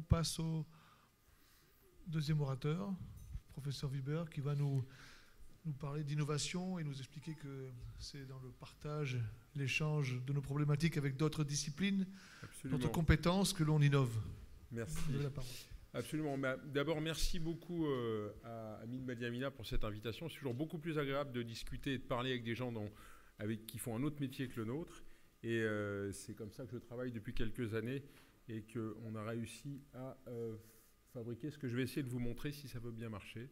passe au deuxième orateur, professeur Wiber, qui va nous parler d'innovation et nous expliquer que c'est dans le partage, l'échange de nos problématiques avec d'autres disciplines, d'autres compétences que l'on innove. Merci. Vous avez la parole. Absolument. D'abord, merci beaucoup à Amine Badiamina pour cette invitation. C'est toujours beaucoup plus agréable de discuter et de parler avec des gens qui font un autre métier que le nôtre. Et c'est comme ça que je travaille depuis quelques années et qu'on a réussi à fabriquer ce que je vais essayer de vous montrer si ça veut bien marcher.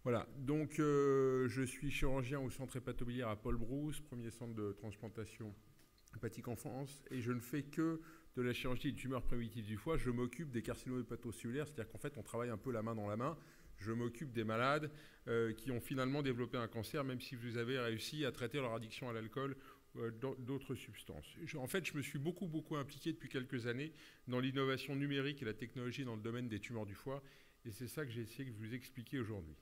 Voilà. Donc, je suis chirurgien au centre hépatobiliaire à Paul-Brousse, premier centre de transplantation hépatique en France, et je ne fais que de la chirurgie des tumeurs primitives du foie. Je m'occupe des carcinomes hépatocellulaires, c'est-à-dire qu'en fait, on travaille un peu la main dans la main. Je m'occupe des malades qui ont finalement développé un cancer, même si vous avez réussi à traiter leur addiction à l'alcool ou d'autres substances. En fait, je me suis beaucoup impliqué depuis quelques années dans l'innovation numérique et la technologie dans le domaine des tumeurs du foie, et c'est ça que j'ai essayé de vous expliquer aujourd'hui.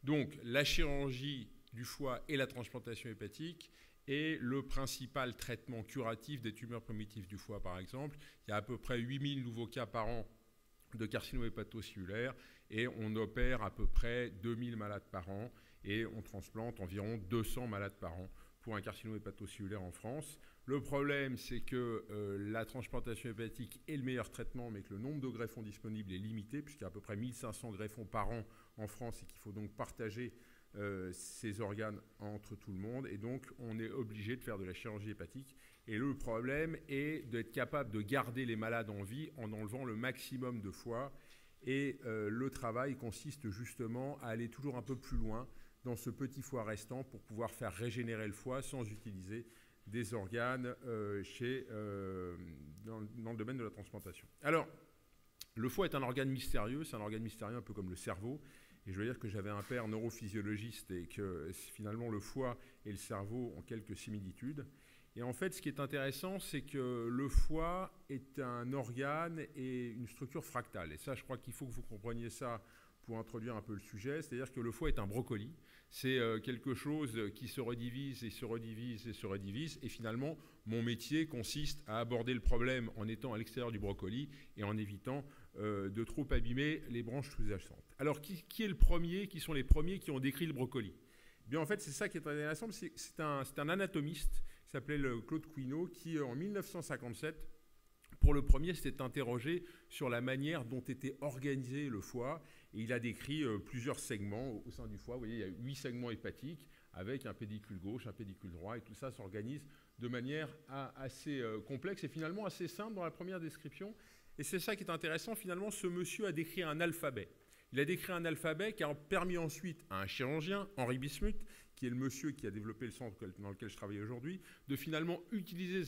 Donc, la chirurgie du foie et la transplantation hépatique est le principal traitement curatif des tumeurs primitives du foie, par exemple. Il y a à peu près 8000 nouveaux cas par an de carcinome hépatocellulaire et on opère à peu près 2000 malades par an et on transplante environ 200 malades par an pour un carcinome hépatocellulaire en France. Le problème, c'est que la transplantation hépatique est le meilleur traitement, mais que le nombre de greffons disponibles est limité, puisqu'il y a à peu près 1500 greffons par an en France et qu'il faut donc partager ces organes entre tout le monde. Et donc, on est obligé de faire de la chirurgie hépatique. Et le problème est d'être capable de garder les malades en vie en enlevant le maximum de foie. Et le travail consiste justement à aller toujours un peu plus loin dans ce petit foie restant pour pouvoir faire régénérer le foie sans utiliser des organes dans le domaine de la transplantation. Alors, le foie est un organe mystérieux, c'est un organe mystérieux un peu comme le cerveau. Et je veux dire que j'avais un père neurophysiologiste et que finalement le foie et le cerveau ont quelques similitudes. Et en fait, ce qui est intéressant, c'est que le foie est un organe et une structure fractale. Et ça, je crois qu'il faut que vous compreniez ça pour introduire un peu le sujet. C'est-à-dire que le foie est un brocoli. C'est quelque chose qui se redivise et se redivise et se redivise. Et finalement, mon métier consiste à aborder le problème en étant à l'extérieur du brocoli et en évitant de trop abîmer les branches sous-jacentes. Alors, qui sont les premiers qui ont décrit le brocoli ? Eh bien, en fait, c'est ça qui est intéressant. C'est un anatomiste qui s'appelait Claude Quinault qui, en 1957, pour le premier, s'était interrogé sur la manière dont était organisé le foie. Et il a décrit plusieurs segments au sein du foie. Vous voyez, il y a 8 segments hépatiques avec un pédicule gauche, un pédicule droit. Et tout ça s'organise de manière assez complexe et finalement assez simple dans la première description. Et c'est ça qui est intéressant. Finalement, ce monsieur a décrit un alphabet. Il a décrit un alphabet qui a permis ensuite à un chirurgien, Henri Bismuth, qui est le monsieur qui a développé le centre dans lequel je travaille aujourd'hui, de finalement utiliser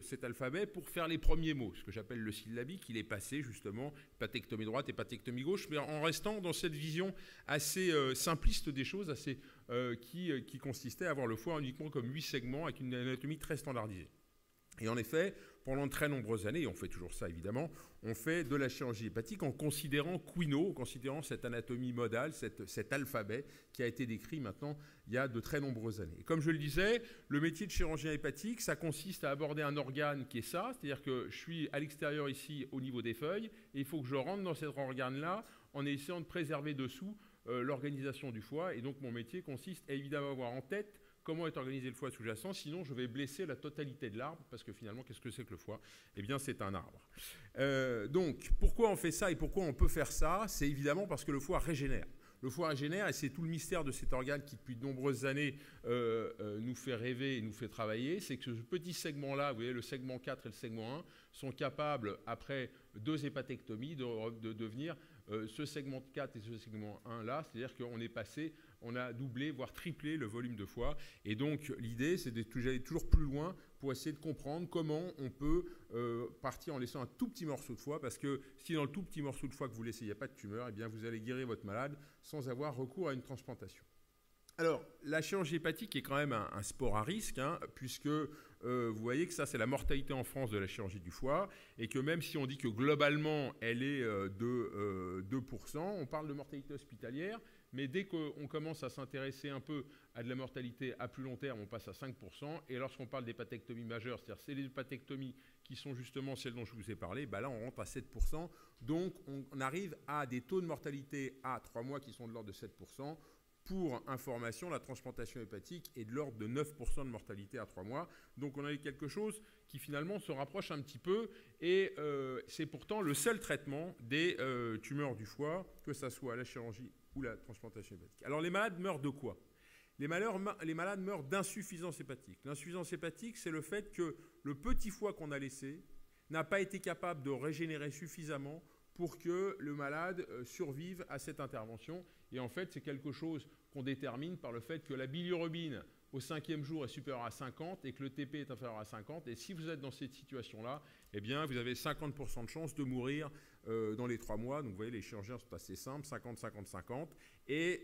cet alphabet pour faire les premiers mots, ce que j'appelle le syllabique. Il est passé justement hépatectomie droite, hépatectomie gauche, mais en restant dans cette vision assez simpliste des choses, qui consistait à avoir le foie uniquement comme 8 segments avec une anatomie très standardisée. Et en effet, pendant de très nombreuses années, et on fait toujours ça évidemment, on fait de la chirurgie hépatique en considérant Quinault, en considérant cette anatomie modale, cet alphabet qui a été décrit maintenant il y a de très nombreuses années. Et comme je le disais, le métier de chirurgien hépatique, ça consiste à aborder un organe qui est ça, c'est-à-dire que je suis à l'extérieur ici au niveau des feuilles, et il faut que je rentre dans cet organe-là en essayant de préserver dessous l'organisation du foie. Et donc mon métier consiste à évidemment avoir en tête comment est organisé le foie sous-jacent, sinon je vais blesser la totalité de l'arbre, parce que finalement, qu'est-ce que c'est que le foie ? Eh bien, c'est un arbre. Donc, pourquoi on fait ça et pourquoi on peut faire ça ? C'est évidemment parce que le foie régénère. Le foie régénère, et c'est tout le mystère de cet organe qui, depuis de nombreuses années, nous fait rêver et nous fait travailler, c'est que ce petit segment-là, vous voyez, le segment 4 et le segment 1, sont capables, après 2 hépatectomies, de devenir ce segment 4 et ce segment 1-là, c'est-à-dire qu'on est passé, on a doublé, voire triplé le volume de foie. Et donc, l'idée, c'est d'aller toujours plus loin pour essayer de comprendre comment on peut partir en laissant un tout petit morceau de foie, parce que si dans le tout petit morceau de foie que vous laissez, il n'y a pas de tumeur, eh bien, vous allez guérir votre malade sans avoir recours à une transplantation. Alors, la chirurgie hépatique est quand même un sport à risque, puisque vous voyez que ça, c'est la mortalité en France de la chirurgie du foie, et que même si on dit que globalement, elle est de 2%, on parle de mortalité hospitalière, mais dès qu'on commence à s'intéresser un peu à de la mortalité à plus long terme, on passe à 5%. Et lorsqu'on parle d'hépatectomie majeure, c'est-à-dire c'est les hépatectomies qui sont justement celles dont je vous ai parlé, là on rentre à 7%. Donc on arrive à des taux de mortalité à 3 mois qui sont de l'ordre de 7%. Pour information, la transplantation hépatique est de l'ordre de 9% de mortalité à 3 mois. Donc on a quelque chose qui finalement se rapproche un petit peu et c'est pourtant le seul traitement des tumeurs du foie, que ce soit la chirurgie ou la transplantation hépatique. Alors les malades meurent de quoi ? Les malades meurent d'insuffisance hépatique. L'insuffisance hépatique, c'est le fait que le petit foie qu'on a laissé n'a pas été capable de régénérer suffisamment pour que le malade survive à cette intervention. Et en fait, c'est quelque chose qu'on détermine par le fait que la bilirubine au 5e jour est supérieure à 50 et que le TP est inférieur à 50. Et si vous êtes dans cette situation-là, eh bien, vous avez 50% de chance de mourir dans les 3 mois. Donc, vous voyez, les chirurgiens, c'est assez simple, 50, 50, 50. Et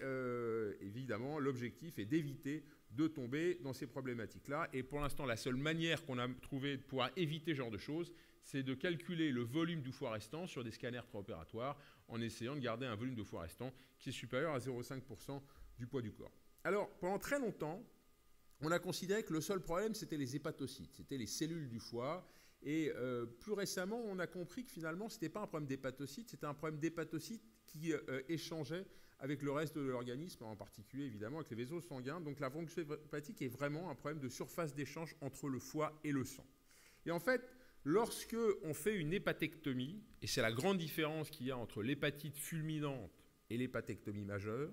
évidemment, l'objectif est d'éviter de tomber dans ces problématiques-là. Et pour l'instant, la seule manière qu'on a trouvé de pouvoir éviter ce genre de choses, c'est de calculer le volume du foie restant sur des scanners préopératoires en essayant de garder un volume de foie restant qui est supérieur à 0,5% du poids du corps. Alors, pendant très longtemps, on a considéré que le seul problème, c'était les hépatocytes, c'était les cellules du foie. Et plus récemment, on a compris que finalement, ce n'était pas un problème d'hépatocytes, c'était un problème d'hépatocytes qui échangeait avec le reste de l'organisme, en particulier évidemment avec les vaisseaux sanguins. Donc la fonction hépatique est vraiment un problème de surface d'échange entre le foie et le sang. Et en fait, lorsque on fait une hépatectomie, et c'est la grande différence qu'il y a entre l'hépatite fulminante et l'hépatectomie majeure,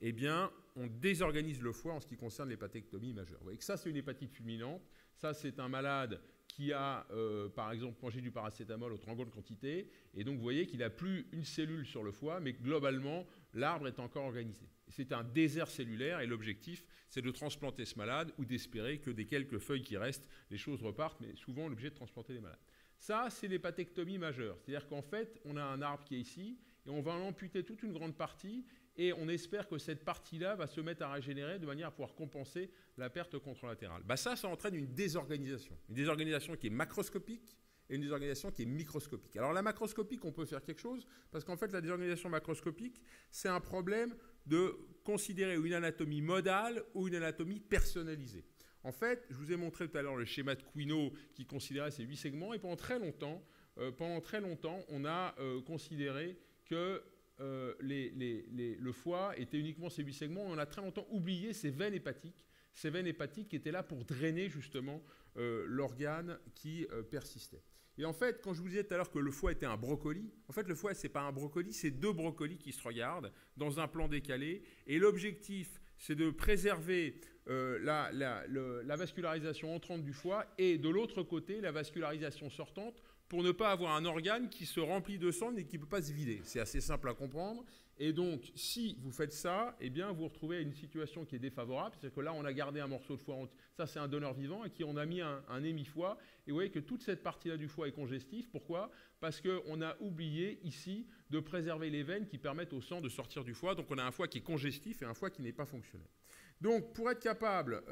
eh bien, on désorganise le foie en ce qui concerne l'hépatectomie majeure. Vous voyez que ça, c'est une hépatite fulminante. Ça, c'est un malade qui a, par exemple, mangé du paracétamol au trop grande quantité. Et donc, vous voyez qu'il n'a plus une cellule sur le foie, mais globalement, l'arbre est encore organisé. C'est un désert cellulaire et l'objectif, c'est de transplanter ce malade ou d'espérer que des quelques feuilles qui restent, les choses repartent, mais souvent, on est obligé de transplanter les malades. Ça, c'est l'hépatectomie majeure. C'est-à-dire qu'en fait, on a un arbre qui est ici et on va en amputer toute une grande partie et on espère que cette partie-là va se mettre à régénérer de manière à pouvoir compenser la perte contralatérale. Ça entraîne une désorganisation qui est macroscopique et une désorganisation qui est microscopique. Alors la macroscopique, on peut faire quelque chose, parce qu'en fait la désorganisation macroscopique, c'est un problème de considérer une anatomie modale ou une anatomie personnalisée. En fait, je vous ai montré tout à l'heure le schéma de Quinault qui considérait ces 8 segments, et pendant très longtemps, on a considéré que le foie était uniquement ces 8 segments. On a très longtemps oublié ces veines hépatiques qui étaient là pour drainer justement l'organe qui persistait. Et en fait, quand je vous disais tout à l'heure que le foie était un brocoli, en fait le foie, ce n'est pas un brocoli, c'est 2 brocolis qui se regardent dans un plan décalé. Et l'objectif, c'est de préserver la vascularisation entrante du foie et de l'autre côté, la vascularisation sortante, pour ne pas avoir un organe qui se remplit de sang et qui ne peut pas se vider. C'est assez simple à comprendre. Et donc, si vous faites ça, eh bien, vous vous retrouvez à une situation qui est défavorable. C'est-à-dire que là, on a gardé un morceau de foie. Ça, c'est un donneur vivant et qui on a mis un hémifoie. Et vous voyez que toute cette partie-là du foie est congestive. Pourquoi ? Parce qu'on a oublié ici de préserver les veines qui permettent au sang de sortir du foie. Donc, on a un foie qui est congestif et un foie qui n'est pas fonctionnel. Donc, pour être capable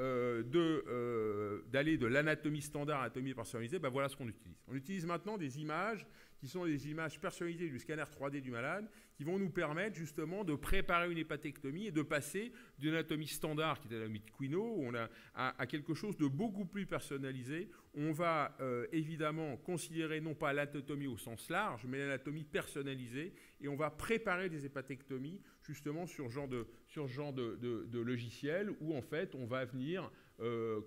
d'aller de l'anatomie standard à l'anatomie personnalisée, voilà ce qu'on utilise. On utilise maintenant des images qui sont des images personnalisées du scanner 3D du malade, qui vont nous permettre justement de préparer une hépatectomie et de passer d'une anatomie standard, qui est l'anatomie de Quinault, où on a à quelque chose de beaucoup plus personnalisé. On va évidemment considérer non pas l'anatomie au sens large, mais l'anatomie personnalisée, et on va préparer des hépatectomies justement sur ce genre de logiciel où en fait on va venir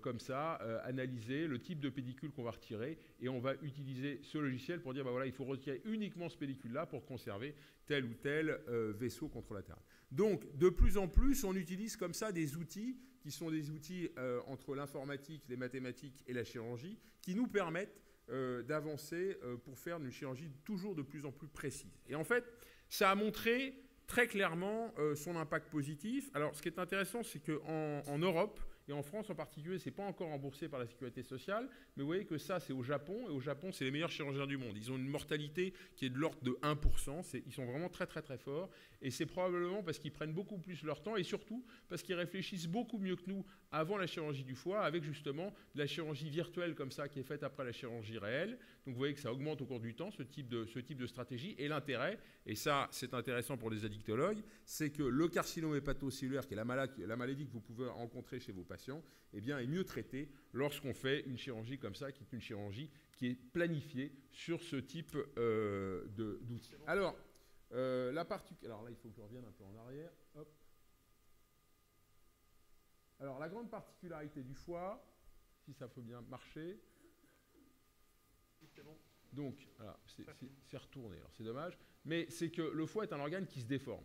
comme ça analyser le type de pédicule qu'on va retirer et on va utiliser ce logiciel pour dire voilà, il faut retirer uniquement ce pédicule-là pour conserver tel ou tel vaisseau contralatéral. Donc de plus en plus on utilise comme ça des outils qui sont des outils entre l'informatique, les mathématiques et la chirurgie qui nous permettent d'avancer pour faire une chirurgie toujours de plus en plus précise. Et en fait, ça a montré très clairement son impact positif. Alors, ce qui est intéressant, c'est qu'en Europe, Et en France en particulier, ce n'est pas encore remboursé par la sécurité sociale, mais vous voyez que ça, c'est au Japon, et au Japon, c'est les meilleurs chirurgiens du monde. Ils ont une mortalité qui est de l'ordre de 1%, ils sont vraiment très très très forts, et c'est probablement parce qu'ils prennent beaucoup plus leur temps, et surtout parce qu'ils réfléchissent beaucoup mieux que nous avant la chirurgie du foie, avec justement de la chirurgie virtuelle comme ça, qui est faite après la chirurgie réelle. Donc vous voyez que ça augmente au cours du temps, ce type de stratégie, et l'intérêt, et ça c'est intéressant pour les addictologues, c'est que le carcinome hépatocellulaire, qui est la maladie que vous pouvez rencontrer chez vos patients, eh bien, est mieux traité lorsqu'on fait une chirurgie comme ça, qui est une chirurgie qui est planifiée sur ce type d'outils. Alors, alors là, il faut que je revienne un peu en arrière. Hop. Alors, la grande particularité du foie, si ça peut bien marcher. Donc, voilà, c'est retourné, alors c'est dommage, mais c'est que le foie est un organe qui se déforme.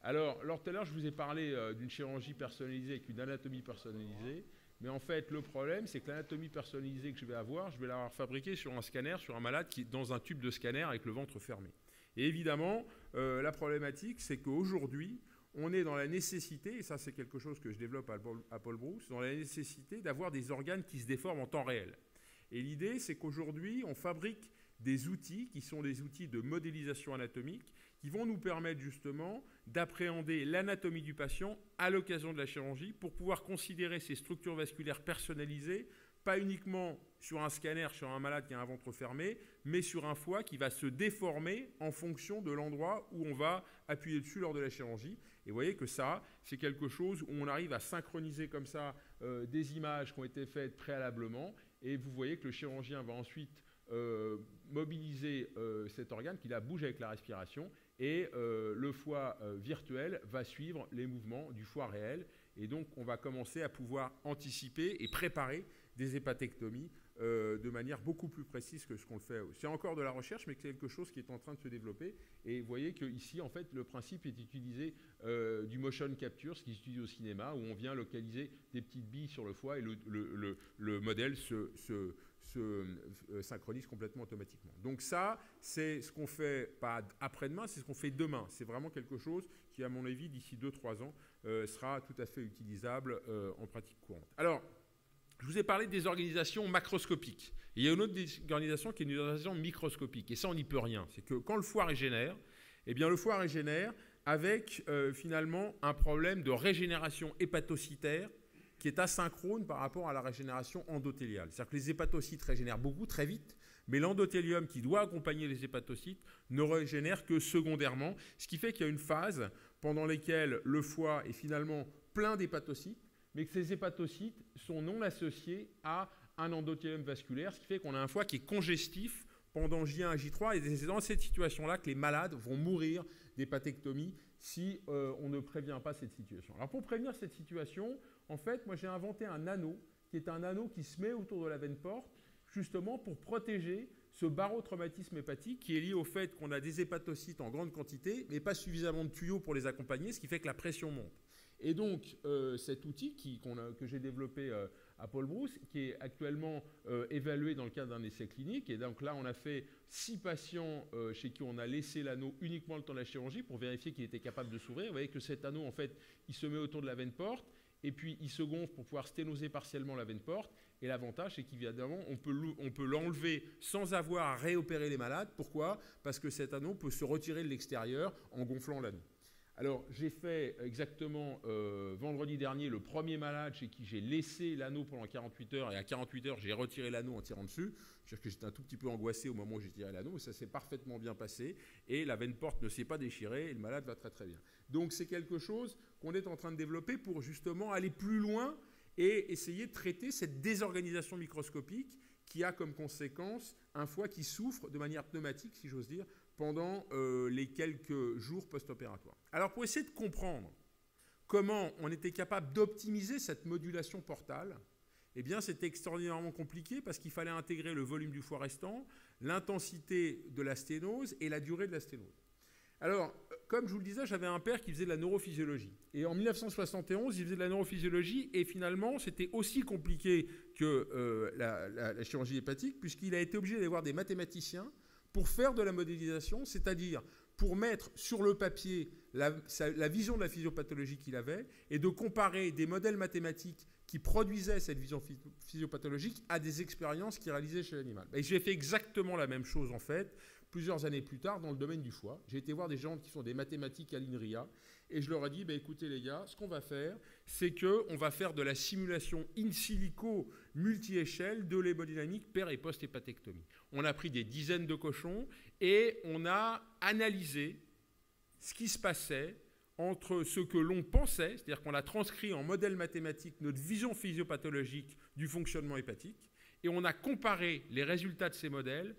Alors, tout à l'heure, je vous ai parlé d'une chirurgie personnalisée avec une anatomie personnalisée, mais en fait, le problème, c'est que l'anatomie personnalisée que je vais l'avoir fabriquée sur un scanner, sur un malade qui est dans un tube de scanner avec le ventre fermé. Et évidemment, la problématique, c'est qu'aujourd'hui, on est dans la nécessité, et ça c'est quelque chose que je développe à Paul Brousse, dans la nécessité d'avoir des organes qui se déforment en temps réel. Et l'idée, c'est qu'aujourd'hui, on fabrique des outils qui sont des outils de modélisation anatomique qui vont nous permettre justement d'appréhender l'anatomie du patient à l'occasion de la chirurgie pour pouvoir considérer ces structures vasculaires personnalisées, pas uniquement sur un scanner, sur un malade qui a un ventre fermé, mais sur un foie qui va se déformer en fonction de l'endroit où on va appuyer dessus lors de la chirurgie. Et vous voyez que ça, c'est quelque chose où on arrive à synchroniser comme ça des images qui ont été faites préalablement, et vous voyez que le chirurgien va ensuite mobiliser cet organe qui là bouge avec la respiration, et le foie virtuel va suivre les mouvements du foie réel, et donc on va commencer à pouvoir anticiper et préparer des hépatectomies de manière beaucoup plus précise que ce qu'on le fait. C'est encore de la recherche, mais c'est quelque chose qui est en train de se développer. Et vous voyez qu'ici, en fait, le principe est d'utiliser du motion capture, ce qui s'utilise au cinéma, où on vient localiser des petites billes sur le foie et le modèle se synchronise complètement automatiquement. Donc ça, c'est ce qu'on fait pas après-demain, c'est ce qu'on fait demain. C'est vraiment quelque chose qui, à mon avis, d'ici 2-3 ans, sera tout à fait utilisable en pratique courante. Alors, je vous ai parlé des organisations macroscopiques. Et il y a une autre organisation qui est une organisation microscopique. Et ça, on n'y peut rien. C'est que quand le foie régénère, eh bien, le foie régénère avec finalement un problème de régénération hépatocytaire qui est asynchrone par rapport à la régénération endothéliale. C'est-à-dire que les hépatocytes régénèrent beaucoup, très vite, mais l'endothélium qui doit accompagner les hépatocytes ne régénère que secondairement, ce qui fait qu'il y a une phase pendant laquelle le foie est finalement plein d'hépatocytes, mais que ces hépatocytes sont non associés à un endothélium vasculaire, ce qui fait qu'on a un foie qui est congestif pendant J1 à J3, et c'est dans cette situation-là que les malades vont mourir d'hépatectomie si on ne prévient pas cette situation. Alors pour prévenir cette situation, en fait, moi j'ai inventé un anneau, qui est un anneau qui se met autour de la veine porte, justement pour protéger ce barotraumatisme hépatique qui est lié au fait qu'on a des hépatocytes en grande quantité, mais pas suffisamment de tuyaux pour les accompagner, ce qui fait que la pression monte. Et donc, cet outil que j'ai développé à Paul Brousse, qui est actuellement évalué dans le cadre d'un essai clinique, et donc là, on a fait 6 patients chez qui on a laissé l'anneau uniquement le temps de la chirurgie pour vérifier qu'il était capable de s'ouvrir. Vous voyez que cet anneau, en fait, il se met autour de la veine porte, et puis il se gonfle pour pouvoir sténoser partiellement la veine porte. Et l'avantage, c'est qu'évidemment, on peut l'enlever sans avoir à réopérer les malades. Pourquoi ? Parce que cet anneau peut se retirer de l'extérieur en gonflant l'anneau. Alors, j'ai fait exactement vendredi dernier le premier malade chez qui j'ai laissé l'anneau pendant 48 heures, et à 48 heures, j'ai retiré l'anneau en tirant dessus. C'est-à-dire que j'étais un tout petit peu angoissé au moment où j'ai tiré l'anneau, et ça s'est parfaitement bien passé, et la veine porte ne s'est pas déchirée, et le malade va très très bien. Donc, c'est quelque chose qu'on est en train de développer pour justement aller plus loin et essayer de traiter cette désorganisation microscopique qui a comme conséquence un foie qui souffre de manière pneumatique, si j'ose dire, pendant les quelques jours post-opératoires. Alors, pour essayer de comprendre comment on était capable d'optimiser cette modulation portale, eh bien, c'était extraordinairement compliqué parce qu'il fallait intégrer le volume du foie restant, l'intensité de la sténose et la durée de la sténose. Alors, comme je vous le disais, j'avais un père qui faisait de la neurophysiologie. Et en 1971, il faisait de la neurophysiologie, et finalement, c'était aussi compliqué que la chirurgie hépatique, puisqu'il a été obligé d'aller voir des mathématiciens pour faire de la modélisation, c'est-à-dire pour mettre sur le papier la vision de la physiopathologie qu'il avait, et de comparer des modèles mathématiques qui produisait cette vision physiopathologique à des expériences qu'il réalisait chez l'animal. Et j'ai fait exactement la même chose, en fait, plusieurs années plus tard, dans le domaine du foie. J'ai été voir des gens qui font des mathématiques à l'INRIA, et je leur ai dit, écoutez les gars, ce qu'on va faire, c'est qu'on va faire de la simulation in silico multi-échelle de l'hémodynamique per- et post-hépatectomie. On a pris des dizaines de cochons, et on a analysé ce qui se passait entre ce que l'on pensait, c'est-à-dire qu'on a transcrit en modèle mathématique notre vision physiopathologique du fonctionnement hépatique, et on a comparé les résultats de ces modèles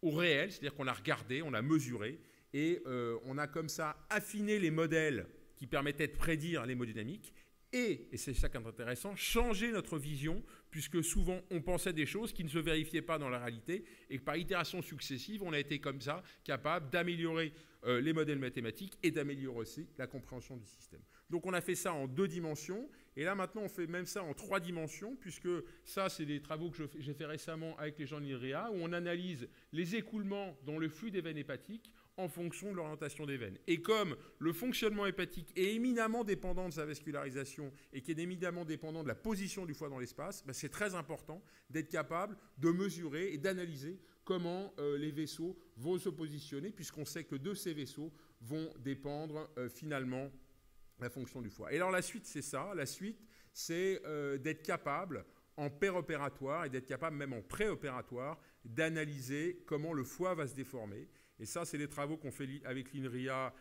au réel, c'est-à-dire qu'on a regardé, on a mesuré, et on a comme ça affiné les modèles qui permettaient de prédire l'hémodynamique, et c'est ça qui est intéressant, changer notre vision, puisque souvent on pensait des choses qui ne se vérifiaient pas dans la réalité, et que par itération successive, on a été comme ça capable d'améliorer les modèles mathématiques et d'améliorer aussi la compréhension du système. Donc on a fait ça en 2 dimensions, et là maintenant on fait même ça en 3 dimensions, puisque ça c'est des travaux que j'ai fait récemment avec les gens de l'INRIA, où on analyse les écoulements dans le flux des veines hépatiques en fonction de l'orientation des veines. Et comme le fonctionnement hépatique est éminemment dépendant de sa vascularisation et qui est éminemment dépendant de la position du foie dans l'espace, c'est très important d'être capable de mesurer et d'analyser comment les vaisseaux vont se positionner, puisqu'on sait que de ces vaisseaux vont dépendre finalement la fonction du foie. Et alors la suite, c'est ça. La suite, c'est d'être capable en péropératoire et d'être capable même en préopératoire d'analyser comment le foie va se déformer. Et ça, c'est les travaux qu'on fait avec l'INRIA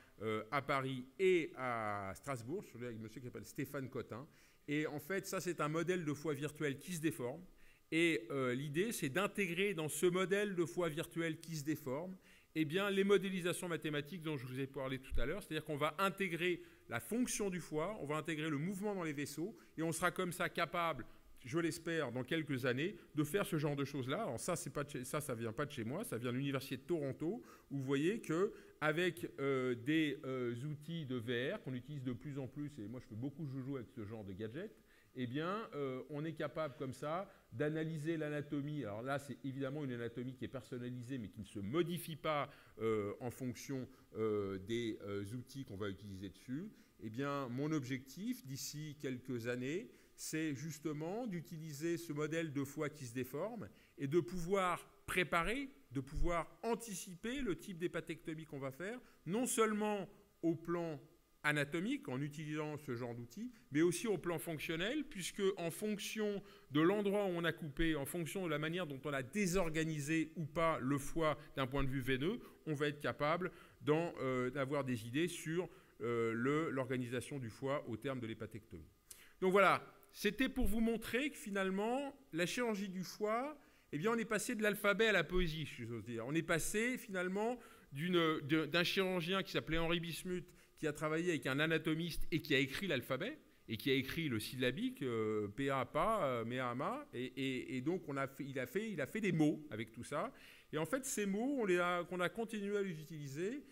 à Paris et à Strasbourg, avec un monsieur qui s'appelle Stéphane Cotin. Et en fait, ça, c'est un modèle de foie virtuel qui se déforme. Et l'idée, c'est d'intégrer dans ce modèle de foie virtuel qui se déforme, eh bien, les modélisations mathématiques dont je vous ai parlé tout à l'heure. C'est-à-dire qu'on va intégrer la fonction du foie, on va intégrer le mouvement dans les vaisseaux, et on sera comme ça capable, je l'espère, dans quelques années, de faire ce genre de choses-là. Alors ça, ça vient pas de chez moi, ça vient de l'Université de Toronto, où vous voyez qu'avec des outils de VR qu'on utilise de plus en plus, et moi je fais beaucoup de joujou avec ce genre de gadgets, eh bien, on est capable comme ça d'analyser l'anatomie. Alors là, c'est évidemment une anatomie qui est personnalisée, mais qui ne se modifie pas en fonction des outils qu'on va utiliser dessus. Eh bien, mon objectif, d'ici quelques années, c'est justement d'utiliser ce modèle de foie qui se déforme et de pouvoir préparer, de pouvoir anticiper le type d'hépatectomie qu'on va faire, non seulement au plan anatomique en utilisant ce genre d'outils, mais aussi au plan fonctionnel, puisque en fonction de l'endroit où on a coupé, en fonction de la manière dont on a désorganisé ou pas le foie d'un point de vue veineux, on va être capable d'avoir des idées sur l'organisation du foie au terme de l'hépatectomie. Donc voilà, c'était pour vous montrer que finalement, la chirurgie du foie, eh bien, on est passé de l'alphabet à la poésie, si j'ose dire. On est passé finalement d'un chirurgien qui s'appelait Henri Bismuth, qui a travaillé avec un anatomiste et qui a écrit l'alphabet, et qui a écrit le syllabique, PA, PA, MEA, MA, et donc il a fait des mots avec tout ça. Et en fait, ces mots, qu'on a continué à les utiliser.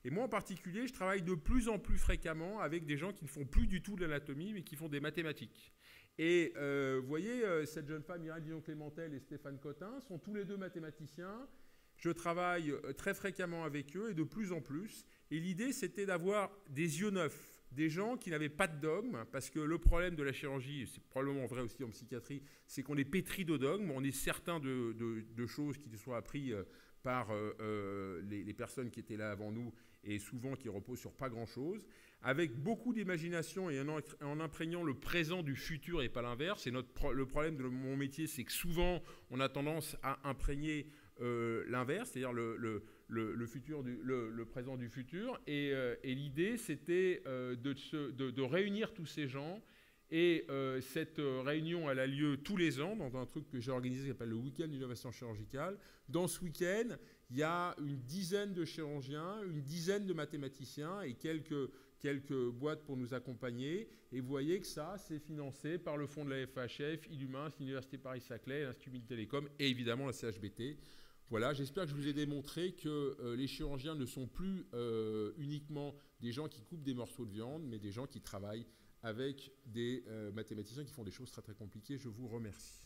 Et moi, en particulier, je travaille de plus en plus fréquemment avec des gens qui ne font plus du tout de l'anatomie, mais qui font des mathématiques. Et vous voyez, cette jeune femme, Mireille Dion-Clémentel et Stéphane Cotin, sont tous les deux mathématiciens. Je travaille très fréquemment avec eux et de plus en plus. Et l'idée, c'était d'avoir des yeux neufs, des gens qui n'avaient pas de dogme, parce que le problème de la chirurgie, c'est probablement vrai aussi en psychiatrie, c'est qu'on est pétri de dogmes, on est certain de choses qui sont apprises par les personnes qui étaient là avant nous, et souvent qui reposent sur pas grand-chose, avec beaucoup d'imagination et en imprégnant le présent du futur et pas l'inverse. Et le problème de mon métier, c'est que souvent, on a tendance à imprégner l'inverse, c'est-à-dire le présent du futur. Et l'idée, c'était de réunir tous ces gens. Et cette réunion, elle a lieu tous les ans dans un truc que j'ai organisé qui s'appelle le Week-end d'innovation chirurgicale. Dans ce week-end, il y a une dizaine de chirurgiens, une dizaine de mathématiciens et quelques boîtes pour nous accompagner. Et vous voyez que ça, c'est financé par le fonds de la FHF, Illumins, l'Université Paris-Saclay, l'Institut Mines Télécom et évidemment la CHBT. Voilà, j'espère que je vous ai démontré que les chirurgiens ne sont plus uniquement des gens qui coupent des morceaux de viande, mais des gens qui travaillent avec des mathématiciens qui font des choses très très compliquées. Je vous remercie.